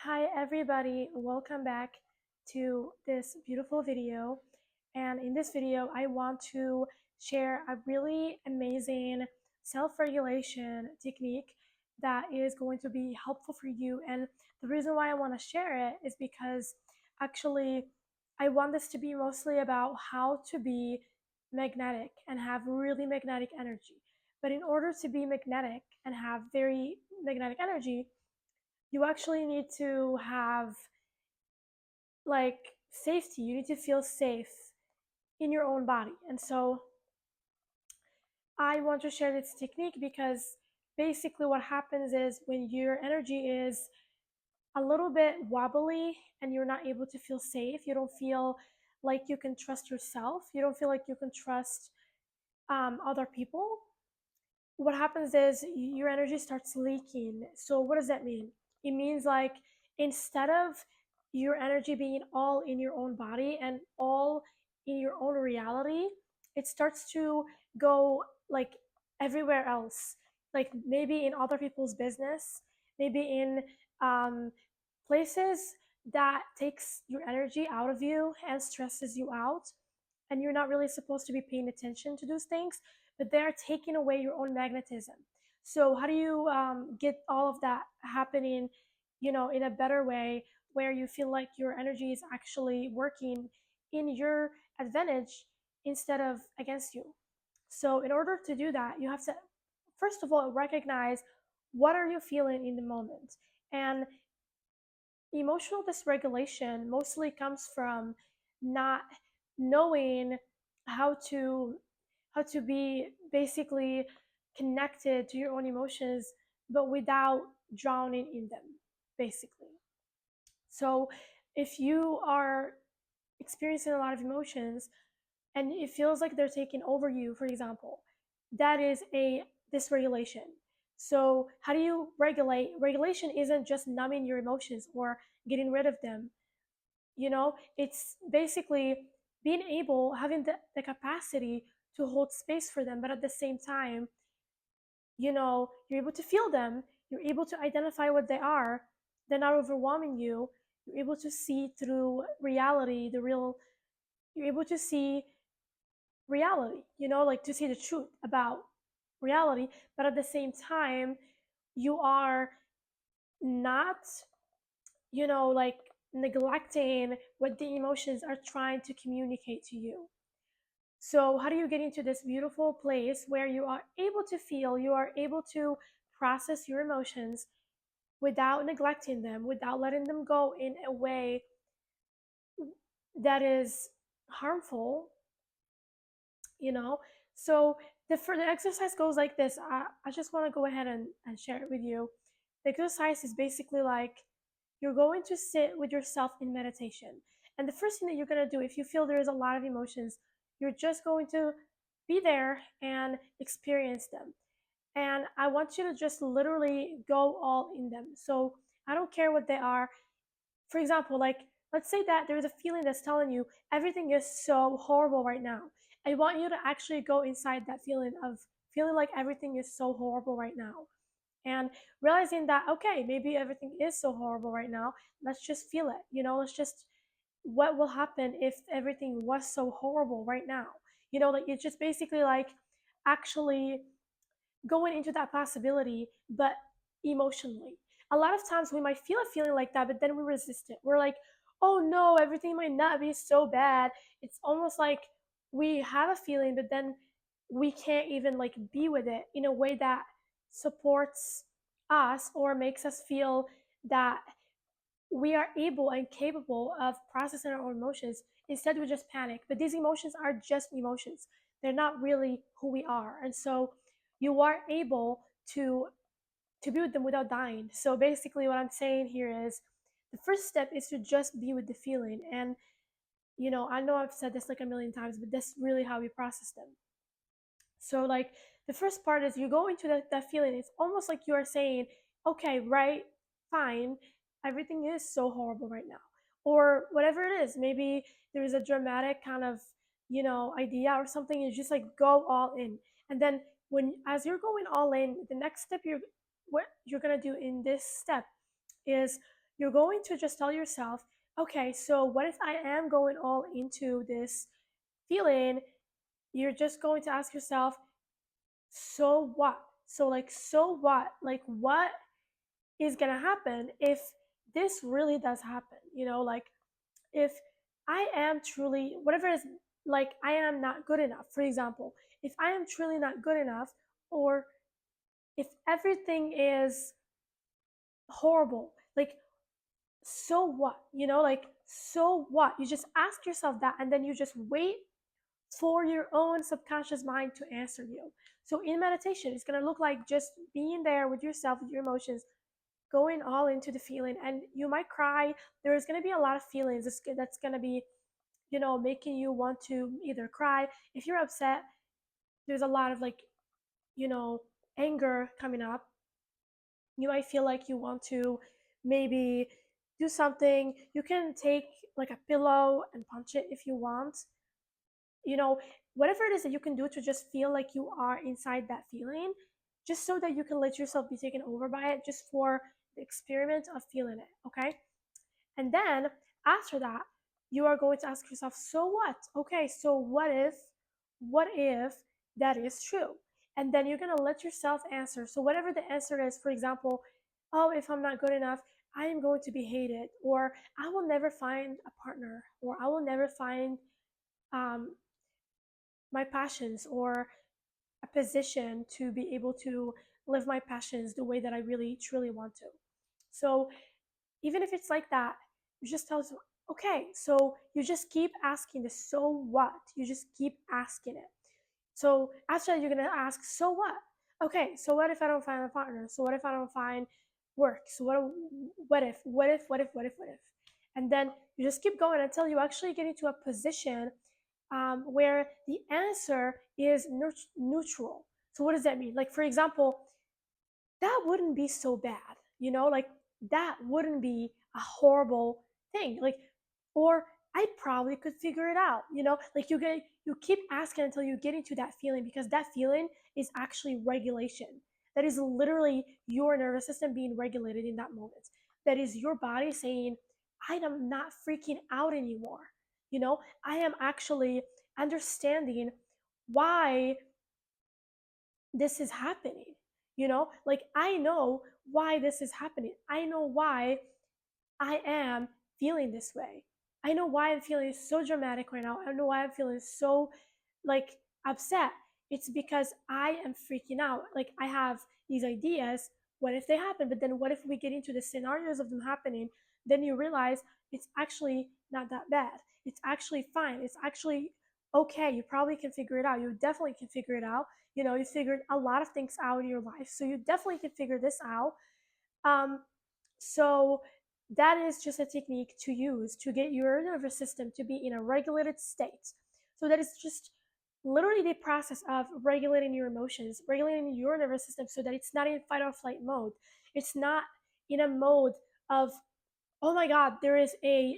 Hi everybody, welcome back to this beautiful video. And in this video, I want to share a really amazing self-regulation technique that is going to be helpful for you. And the reason why I want to share it is because actually I want this to be mostly about how to be magnetic and have really magnetic energy. But in order to be magnetic and have very magnetic energy, you actually need to have like safety. You need to feel safe in your own body. And so I want to share this technique because basically what happens is when your energy is a little bit wobbly and you're not able to feel safe, you don't feel like you can trust yourself, you don't feel like you can trust other people, what happens is your energy starts leaking. So what does that mean? It means like instead of your energy being all in your own body and all in your own reality, it starts to go like everywhere else. Like maybe in other people's business, maybe in um, places that takes your energy out of you and stresses you out, and you're not really supposed to be paying attention to those things, but they're taking away your own magnetism. So how do you get all of that happening, in a better way where you feel like your energy is actually working in your advantage instead of against you? So in order to do that, you have to first of all recognize what are you feeling in the moment. And emotional dysregulation mostly comes from not knowing how to how to be basically connected to your own emotions but without drowning in them, basically. So if you are experiencing a lot of emotions and it feels like they're taking over you, for example, that is a dysregulation. So how do you regulate? Regulation isn't just numbing your emotions or getting rid of them. It's basically being able, having the capacity to hold space for them, but at the same time, you're able to feel them, you're able to identify what they are, they're not overwhelming you, you're able to see through reality, you're able to see reality, like to see the truth about reality, but at the same time, you are not, like neglecting what the emotions are trying to communicate to you. So, how do you get into this beautiful place where you are able to feel, you are able to process your emotions without neglecting them, without letting them go in a way that is harmful, you know? So, the exercise goes like this. I just want to go ahead and share it with you. The exercise is basically like you're going to sit with yourself in meditation. And the first thing that you're going to do, if you feel there is a lot of emotions, you're just going to be there and experience them. And I want you to just literally go all in them. So I don't care what they are. For example, like let's say that there's a feeling that's telling you everything is so horrible right now. I want you to actually go inside that feeling of feeling like everything is so horrible right now and realizing that okay, maybe everything is so horrible right now. Let's just feel it, let's just, what will happen if everything was so horrible right now? Like it's just basically like actually going into that possibility, but emotionally. A lot of times we might feel a feeling like that, but then we resist it. We're like, oh no, everything might not be so bad. It's almost like we have a feeling, but then we can't even like be with it in a way that supports us or makes us feel that we are able and capable of processing our own emotions. Instead, we just panic. But these emotions are just emotions. They're not really who we are. And so you are able to be with them without dying. So basically what I'm saying here is the first step is to just be with the feeling. And I know I've said this like a million times, but that's really how we process them. So like the first part is you go into that feeling. It's almost like you are saying, okay, right, fine, everything is so horrible right now. Or whatever it is. Maybe there is a dramatic kind of, idea or something. You just like go all in. And then when as you're going all in, the next step what you're gonna do in this step is you're going to just tell yourself, okay, so what if I am going all into this feeling? You're just going to ask yourself, so what? So, like, so what? Like, what is gonna happen if this really does happen? Like, if I am truly, whatever is, like, I am not good enough, for example, if I am truly not good enough, or if everything is horrible, like, so what? Like, so what? You just ask yourself that, and then you just wait for your own subconscious mind to answer you. So in meditation, it's going to look like just being there with yourself, with your emotions, going all into the feeling. And you might cry. There's going to be a lot of feelings that's going to be, making you want to either cry. If you're upset, there's a lot of, like, you know, anger coming up. You might feel like you want to maybe do something. You can take like a pillow and punch it if you want. you know Whatever it is that you can do to just feel like you are inside that feeling, just so that you can let yourself be taken over by it, just for the experiment of feeling it. Okay. And then after that, you are going to ask yourself, so what? Okay, so what if that is true? And then you're going to let yourself answer. So whatever the answer is, for example, oh, if I'm not good enough, I am going to be hated, or I will never find a partner, or I will never find um, my passions, or a position to be able to live my passions the way that I really truly want to. So even if it's like that, you just tell us, okay, so you just keep asking the so what. You just keep asking it. So after that, you're gonna ask, so what? Okay, so what if I don't find a partner? So what if I don't find work? So what if? And then you just keep going until you actually get into a position where the answer is neutral. So what does that mean? Like, for example, that wouldn't be so bad, like, that wouldn't be a horrible thing, like, or I probably could figure it out, like, you keep asking until you get into that feeling, because that feeling is actually regulation. That is literally your nervous system being regulated in that moment. That is your body saying, I am not freaking out anymore. I am actually understanding why this is happening. Like, I know why this is happening. I know why I am feeling this way. I know why I'm feeling so dramatic right now. I know why I'm feeling so, like, upset. It's because I am freaking out. Like, I have these ideas. What if they happen? But then what if we get into the scenarios of them happening? Then you realize it's actually not that bad. It's actually fine. It's actually okay. You probably can figure it out. You definitely can figure it out. You figured a lot of things out in your life. So you definitely can figure this out. Um, so that is just a technique to use to get your nervous system to be in a regulated state. So that is just literally the process of regulating your emotions, regulating your nervous system, so that it's not in fight or flight mode. It's not in a mode of, oh my god, there is an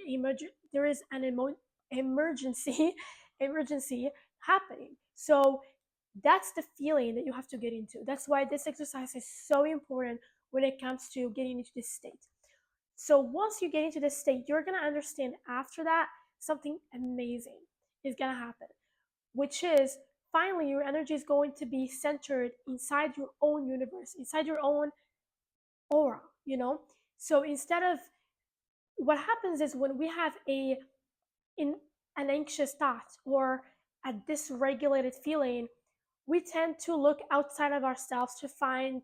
emergency emergency happening. So that's the feeling that you have to get into. That's why this exercise is so important when it comes to getting into this state. So once you get into this state, you're going to understand after that something amazing is going to happen, which is finally your energy is going to be centered inside your own universe, inside your own aura. So instead of, what happens is, when we have in an anxious thought or a dysregulated feeling, we tend to look outside of ourselves to find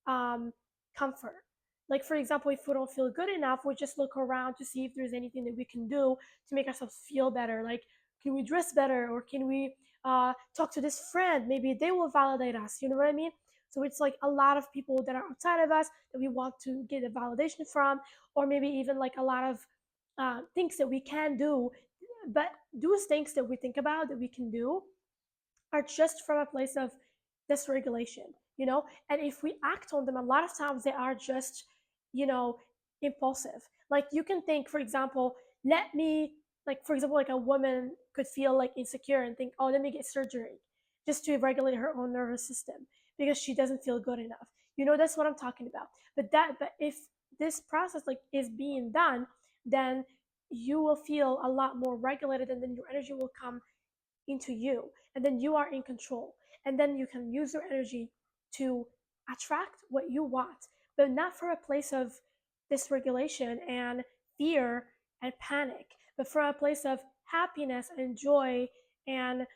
um, comfort. Like, for example, if we don't feel good enough, we just look around to see if there's anything that we can do to make ourselves feel better. Like, can we dress better, or can we talk to this friend? Maybe they will validate us. You know what I mean? So it's like a lot of people that are outside of us that we want to get a validation from, or maybe even like a lot of things that we can do. But those things that we think about that we can do are just from a place of dysregulation. And if we act on them, a lot of times they are just, you know, impulsive. Like, you can think, for example, let me, like, for example, like a woman could feel like insecure and think, oh, let me get surgery just to regulate her own nervous system because she doesn't feel good enough. That's what I'm talking about. But if this process like is being done, then you will feel a lot more regulated, and then your energy will come into you, and then you are in control, and then you can use your energy to attract what you want, but not from a place of dysregulation and fear and panic, but from a place of happiness and joy and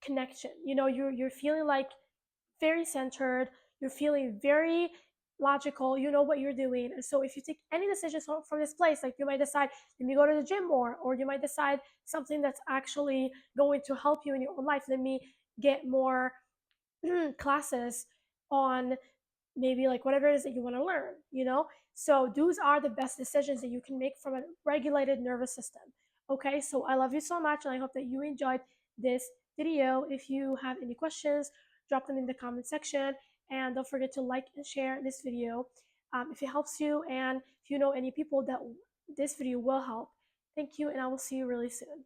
connection. You're feeling like very centered, you're feeling very logical, you know what you're doing. And so if you take any decisions from this place, like you might decide, let me go to the gym more, or you might decide something that's actually going to help you in your own life, let me get more classes on maybe like whatever it is that you want to learn. So those are the best decisions that you can make from a regulated nervous system. Okay, so I love you so much, and I hope that you enjoyed this video. If you have any questions, drop them in the comment section, and don't forget to like and share this video if it helps you, and if you know any people that this video will help. Thank you, and I will see you really soon.